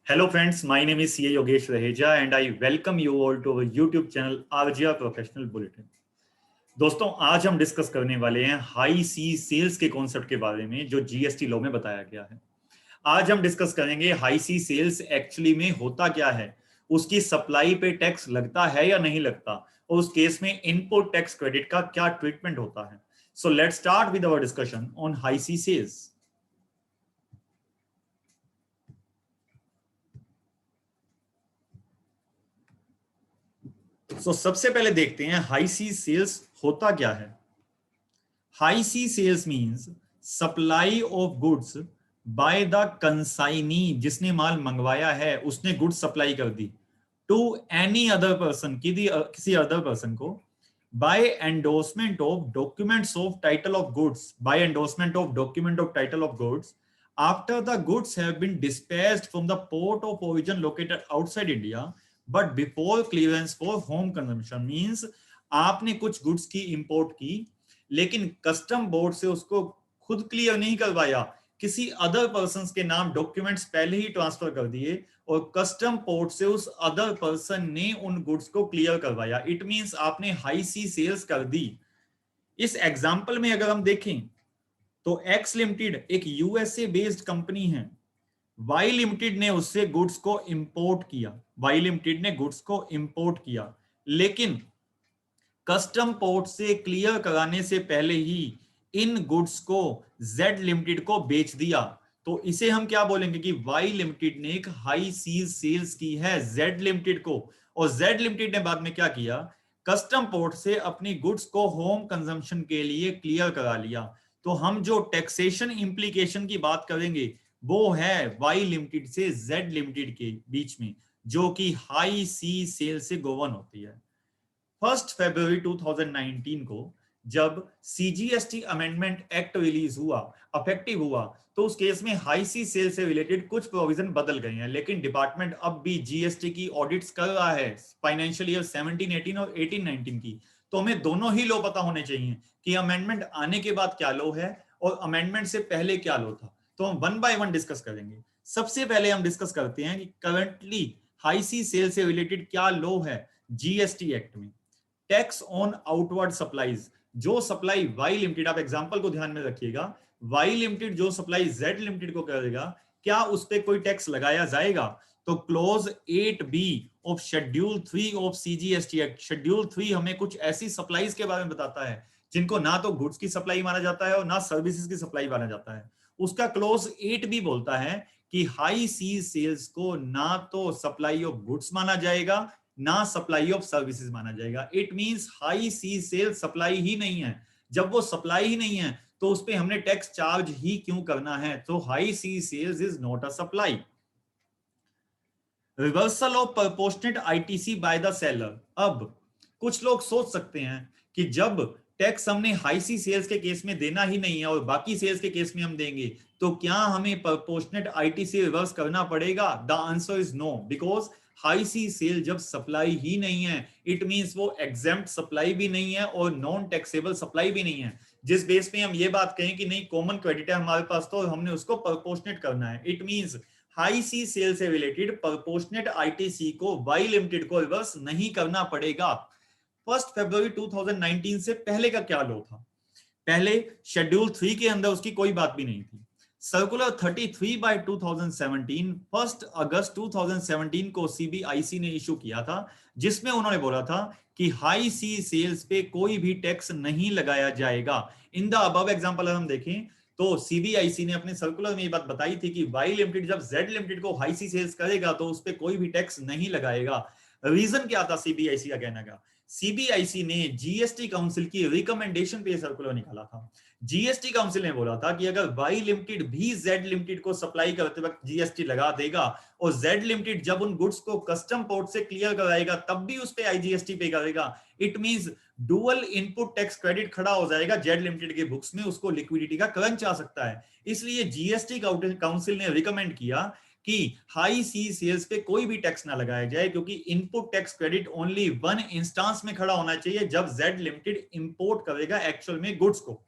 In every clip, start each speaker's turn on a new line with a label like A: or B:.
A: Hello friends, my name is CA Yogesh Raheja and I welcome you all to our YouTube channel RGR Professional Bulletin. दोस्तों आज हम discuss करने वाले हैं high sea sales के concept के बारे में जो जीएसटी लॉ में बताया गया है। आज हम डिस्कस करेंगे हाई सी सेल्स एक्चुअली में होता क्या है, उसकी सप्लाई पे टैक्स लगता है या नहीं लगता, और उस केस में इनपुट टैक्स क्रेडिट का क्या ट्रीटमेंट होता है। So let's start with our discussion on high sea sales. सबसे पहले देखते हैं हाई सी सेल्स होता क्या है। High sea sales means supply of goods by the consignee, जिसने माल मंगवाया है उसने गुड्स सप्लाई कर दी टू एनी अदर पर्सन, किसी अदर पर्सन को, by endorsement of documents of title of goods, by endorsement of document of title of goods after the goods have been dispatched from the port of origin located outside India but before clearance for home consumption. Means आपने कुछ goods की import की लेकिन custom board से उसको खुद clear नहीं करवाया, किसी अदर पर्सन के नाम डॉक्यूमेंट्स पहले ही ट्रांसफर कर दिए और कस्टम पोर्ट से उस अदर पर्सन ने उन गुड्स को क्लियर करवाया। इट मींस आपने हाई सी सेल्स कर दी। इस एग्जांपल में अगर हम देखें तो एक्स लिमिटेड एक यूएसए बेस्ड कंपनी है, वाई लिमिटेड ने उससे गुड्स को इंपोर्ट किया, वाई लिमिटेड ने गुड्स को इंपोर्ट किया लेकिन कस्टम पोर्ट से क्लियर कराने से पहले ही इन गुड्स को जेड लिमिटेड को बेच दिया। तो इसे हम क्या बोलेंगे कि वाई लिमिटेड ने एक हाई सीज सेल्स की है जेड लिमिटेड को, और जेड लिमिटेड ने बाद में क्या किया, कस्टम पोर्ट से अपनी गुड्स को होम कंजम्पशन के लिए क्लियर करा लिया। तो हम जो टैक्सेशन इंप्लीकेशन की बात करेंगे वो है वाई लिमिटेड से जेड लिमिटेड के बीच में, जो कि हाई सी सेल से गवर्न होती है। 1 फरवरी 2019 को जब सीजीएसटी अमेंडमेंट एक्ट रिलीज हुआ, अफेक्टिव हुआ, तो उस केस में हाई सी सेल से रिलेटेड कुछ प्रोविजन बदल गए हैं, लेकिन डिपार्टमेंट अब भी जीएसटी की ऑडिट्स कर रहा है फाइनेंशियल ईयर 17-18 और 18-19 की। तो हमें दोनों ही लॉ पता होने चाहिए कि अमेंडमेंट आने के बाद क्या लॉ है और अमेंडमेंट से पहले क्या लॉ था। तो हम वन बाय वन डिस्कस करेंगे। सबसे पहले हम डिस्कस करते हैं कि करंटली हाई सी सेल से रिलेटेड क्या लॉ है जीएसटी एक्ट में। टैक्स ऑन आउटवर्ड सप्लाईज, जो सप्लाई वाई लिमिटेड, आप एग्जांपल को ध्यान में रखिएगा, वाई लिमिटेड जो सप्लाई जेड लिमिटेड को करेगा, क्या उस पर कोई टैक्स लगाया जाएगा? तो close 8B of schedule 3 of CGST act, schedule 3 हमें कुछ ऐसी सप्लाईज के बारे में बताता है जिनको ना तो गुड्स की सप्लाई माना जाता है और ना सर्विसेज की सप्लाई माना जाता है। उसका क्लोज 8B बोलता है कि हाई सी सेल्स को ना तो सप्लाई ऑफ गुड्स माना जाएगा ना सप्लाई ऑफ सर्विसेज माना जाएगा। It means high sea sale supply ही नहीं है। जब वो सप्लाई ही नहीं है तो उस पे हमने टैक्स चार्ज ही क्यों करना है? तो high sea sales is not a supply. Reversal of proportionate ITC by the seller. अब कुछ लोग सोच सकते हैं कि जब टैक्स हमने हाई सी सेल्स के केस में देना ही नहीं है और बाकी सेल्स के केस में हम देंगे तो क्या हमें प्रोपोर्शनेट आईटीसी रिवर्स करना पड़ेगा? The answer is no, because high sea sale जब सप्लाई ही नहीं है, इट मींस वो एग्जेम्प्ट सप्लाई भी नहीं है और नॉन टैक्सेबल सप्लाई भी नहीं है। जिस बेस पे हम ये बात कहें कि नहीं कॉमन क्रेडिट है हमारे पास तो हमने उसको प्रोपोर्शनेट करना है। It means high sea sale से रिलेटेड प्रोपोर्शनेट आईटीसी को वाई लिमिटेड को रिवर्स नहीं करना पड़ेगा। 1 फरवरी 2019 से पहले का क्या लॉ था? पहले शेड्यूल 3 के अंदर उसकी कोई बात भी नहीं थी। सर्कुलर 33 बाय 2017 1 अगस्त 2017 को सीबीआईसी ने इशू किया था, जिसमें उन्होंने बोला था कि हाई सी सेल्स पे कोई भी टैक्स नहीं लगाया जाएगा। इन द अबव एग्जांपल हम देखें तो सीबीआईसी ने अपने सर्कुलर में ये बात बताई थी कि वाई लिमिटेड जब जेड लिमिटेड को हाई सी सेल्स करेगा तो उस पर कोई भी टैक्स नहीं लगाएगा। रीजन क्या था सीबीआईसी का कहने का? सीबीआईसी ने जीएसटी काउंसिल की रिकमेंडेशन पे सर्कुलर निकाला था। जीएसटी काउंसिल ने बोला था कि अगर वाई लिमिटेड भी जेड लिमिटेड को सप्लाई करते वक्त जीएसटी लगा देगा और जेड लिमिटेड जब उन गुड्स को कस्टम पोर्ट से क्लियर कराएगा तब भी उस पे आईजीएसटी पे करेगा, it means dual input tax credit खड़ा हो जाएगा जेड लिमिटेड के बुक्स में, उसको लिक्विडिटी का क्रंच आ सकता है। इसलिए जीएसटी काउंसिल ने रिकमेंड किया कि हाई सी सेल्स पे कोई भी टैक्स ना लगाया जाए, क्योंकि input tax credit only one instance में खड़ा होना चाहिए जब जेड लिमिटेड इंपोर्ट करेगा एक्चुअल में गुड्स को।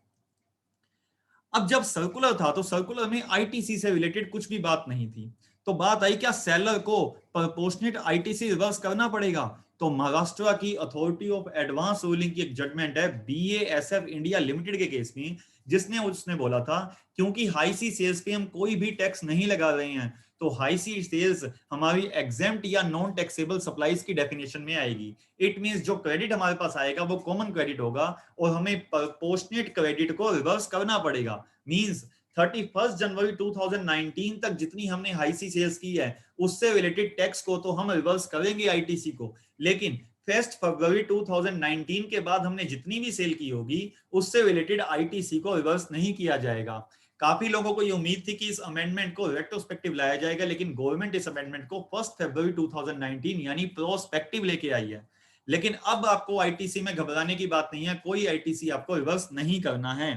A: अब जब सर्कुलर था तो सर्कुलर में आईटीसी से रिलेटेड कुछ भी बात नहीं थी, तो बात आई क्या सेलर को प्रोपोर्शनेट आईटीसी रिवर्स करना पड़ेगा। तो महाराष्ट्र की अथॉरिटी ऑफ एडवांस रूलिंग की एक जजमेंट है बीएएसएफ इंडिया लिमिटेड के केस में, जिसने उसने बोला था क्योंकि हाई सी सेल्स पे हम कोई भी टैक्स नहीं लगा रहे हैं, तो हाई सी सेल्स हमारी एग्जेम्प्ट या नॉन टैक्सेबल सप्लाईज की डेफिनेशन में आएगी। इट मींस जो क्रेडिट हमारे पास आएगा वो कॉमन क्रेडिट होगा और हमें प्रोपोर्शनेट क्रेडिट को रिवर्स करना पड़ेगा। मींस 31 जनवरी 2019 तक जितनी हमने हाई सी सेल्स की है उससे रिलेटेड टैक्स को तो हम रिवर्स करेंगे आईटीसी को, लेकिन 1 फरवरी 2019 के बाद हमने जितनी भी सेल की होगी उससे रिलेटेड आईटीसी को रिवर्स नहीं किया जाएगा। काफी लोगों को ये उम्मीद थी कि इस अमेंडमेंट को रेट्रोस्पेक्टिव लाया जाएगा, लेकिन गवर्नमेंट इस अमेंडमेंट को 1 फरवरी 2019 यानी प्रोस्पेक्टिव लेके आई है। लेकिन अब आपको आईटीसी में घबराने की बात नहीं है, कोई आईटीसी आपको रिवर्स नहीं करना है।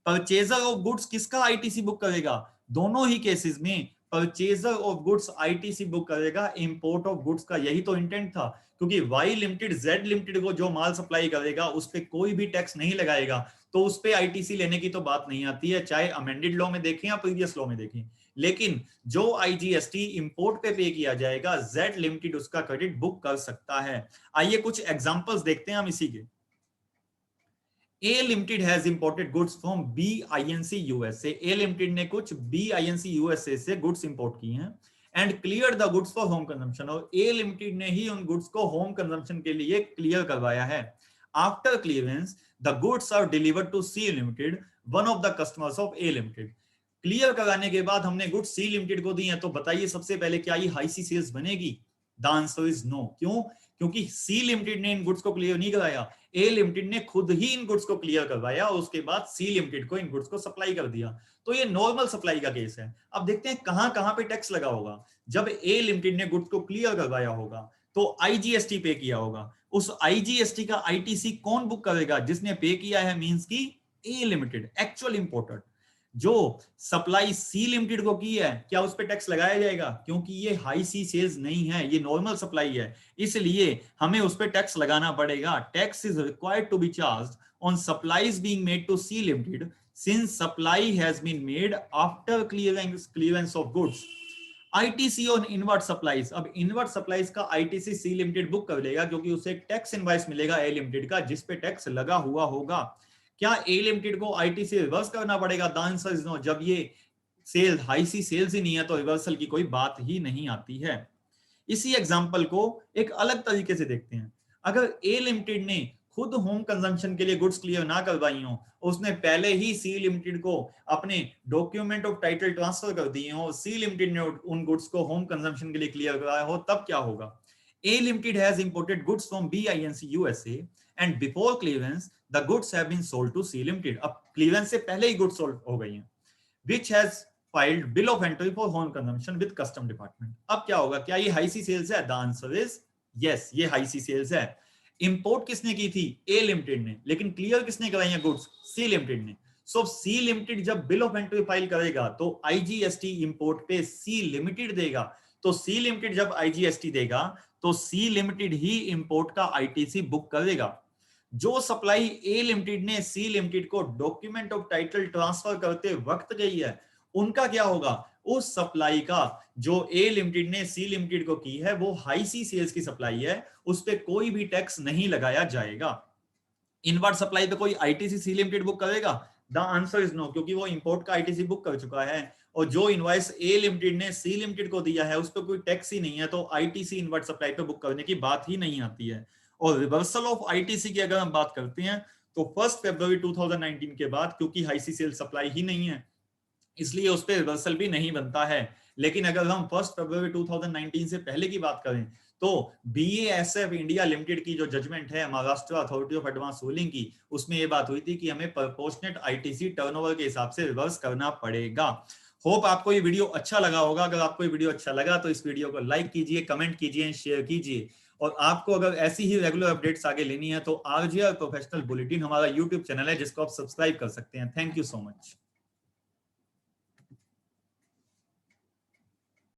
A: परचेजर ऑफ गुड्स किसका आईटीसी बुक करेगा? दोनों ही केसेस में purchaser of goods ITC book करेगा इंपोर्ट ऑफ गुड्स का। यही तो इंटेंट था, क्योंकि वाई लिमिटेड जेड लिमिटेड को जो माल सप्लाई करेगा उस पर कोई भी टैक्स नहीं लगाएगा, तो उस पर आईटीसी लेने की तो बात नहीं आती है, चाहे अमेंडेड लॉ में देखें या प्रीवियस लॉ में देखें। लेकिन जो आईजीएसटी इंपोर्ट पे किया जाएगा, जेड लिमिटेड उसका क्रेडिट बुक कर सकता है। आइए कुछ एग्जांपल्स देखते हैं हम इसी के। A Limited has imported goods from BINC USA. A Limited ने कुछ BINC USA से गुड्स इंपोर्ट की हैं and clear the goods for home consumption, और A Limited ने ही उन गुड्स को होम कंजम्पशन के लिए क्लियर करवाया है। After clearance the goods are delivered to C Limited, one of the customers of A Limited। Clear कराने के बाद हमने गुड्स C Limited को दी हैं, तो बताइए सबसे पहले क्या ये हाई सी सेल्स बनेगी? The answer is no. क्यों? क्योंकि सी लिमिटेड ने इन गुड्स को क्लियर नहीं कराया, ए लिमिटेड ने खुद ही इन गुड्स को क्लियर करवाया और उसके बाद सी लिमिटेड को इन गुड्स को सप्लाई कर दिया। तो ये नॉर्मल सप्लाई का केस है। अब देखते हैं कहां कहां पे टैक्स लगा होगा। जब ए लिमिटेड ने गुड्स को क्लियर करवाया होगा तो आईजीएसटी पे किया होगा। उस आईजीएसटी का आईटीसी कौन बुक करेगा? जिसने पे किया है, मींस की ए लिमिटेड एक्चुअल इंपोर्टर। जो सप्लाई सी लिमिटेड को की है, क्या उस पर टैक्स लगाया जाएगा? क्योंकि ये हाई सी सेल्स नहीं है, ये नॉर्मल सप्लाई है, इसलिए हमें उस पर टैक्स लगाना पड़ेगा। Tax is required to be charged on supplies being made to C limited since supply has been made after clearance of goods. ITC on invert supplies, अब इनवर्ट सप्लाईज का ITC C limited book कर लेगा क्योंकि उसे एक tax invoice मिलेगा ए limited का जिस पे टैक्स लगा हुआ होगा। क्या ए लिमिटेड को आईटीसी रिवर्स करना पड़ेगा? The answer is no. जब ये सेल हाई सी सेल्स ही नहीं है तो रिवर्सल की कोई बात ही नहीं आती है। इसी एग्जांपल को एक अलग तरीके से देखते हैं। अगर ए लिमिटेड ने खुद होम कंजम्पशन के लिए गुड्स क्लियर ना करवाई हो, उसने पहले ही सी लिमिटेड को अपने डॉक्यूमेंट ऑफ टाइटल ट्रांसफर कर दिए हो, सी लिमिटेड ने उन गुड्स को होम कंजम्पशन के लिए क्लियर कराया हो, तब क्या होगा? A Limited has imported goods from BINC USA and before clearance the goods have been sold to C Limited. अब clearance से पहले ही goods sold हो गई हैं, which has filed bill of entry for home consumption with custom department. अब क्या होगा? क्या ये हाई सी सेल्स है? The answer is yes, ये हाई सी सेल्स है। इंपोर्ट किसने की थी? A Limited ने, लेकिन क्लियर किसने कराई है गुड्स? C Limited ने। सो C Limited जब बिल ऑफ एंट्री फाइल करेगा तो IGST इंपोर्ट पे C Limited देगा, तो C Limited जब IGST देगा तो सी लिमिटेड ही इंपोर्ट का आईटीसी बुक करेगा। जो सप्लाई ए लिमिटेड ने सी लिमिटेड को डॉक्यूमेंट ऑफ टाइटल ट्रांसफर करते वक्त गई है, उनका क्या होगा? उस सप्लाई का जो ए लिमिटेड ने सी लिमिटेड को की है वो हाई सी सेल्स की सप्लाई है, उस पर कोई भी टैक्स नहीं लगाया जाएगा। इनवर्ट सप्लाई पे कोई आईटीसी सी लिमिटेड बुक करेगा? द आंसर इज नो, क्योंकि वो इंपोर्ट का आईटीसी बुक कर चुका है और जो इनवॉइस ए लिमिटेड ने सी लिमिटेड को दिया है उस पर कोई टैक्स ही नहीं है, तो आईटीसी इनवर्ट सप्लाई पे बुक करने की बात ही नहीं आती है। और रिवर्सल ऑफ आईटीसी की अगर हम बात करते हैं तो 1 फरवरी 2019 के बाद, क्योंकि हाई सी सेल सप्लाई ही नहीं है, इसलिए उस पर रिवर्सल भी नहीं बनता है। लेकिन अगर हम 1 फरवरी 2019 से पहले की बात करें तो बीएएसएफ इंडिया लिमिटेड की जो जजमेंट है Maharashtra authority of advance ruling की, उसमें ये बात हुई थी कि हमें प्रोपोर्शनेट आईटीसी टर्नओवर के हिसाब से रिवर्स करना पड़ेगा। होप आपको ये वीडियो अच्छा लगा होगा। अगर आपको ये वीडियो अच्छा लगा तो इस वीडियो को लाइक कीजिए, कमेंट कीजिए, शेयर कीजिए। और आपको अगर ऐसी ही रेगुलर अपडेट्स आगे लेनी है तो आरजीआर प्रोफेशनल बुलेटिन हमारा यूट्यूब चैनल है जिसको आप सब्सक्राइब कर सकते हैं। Thank you so much.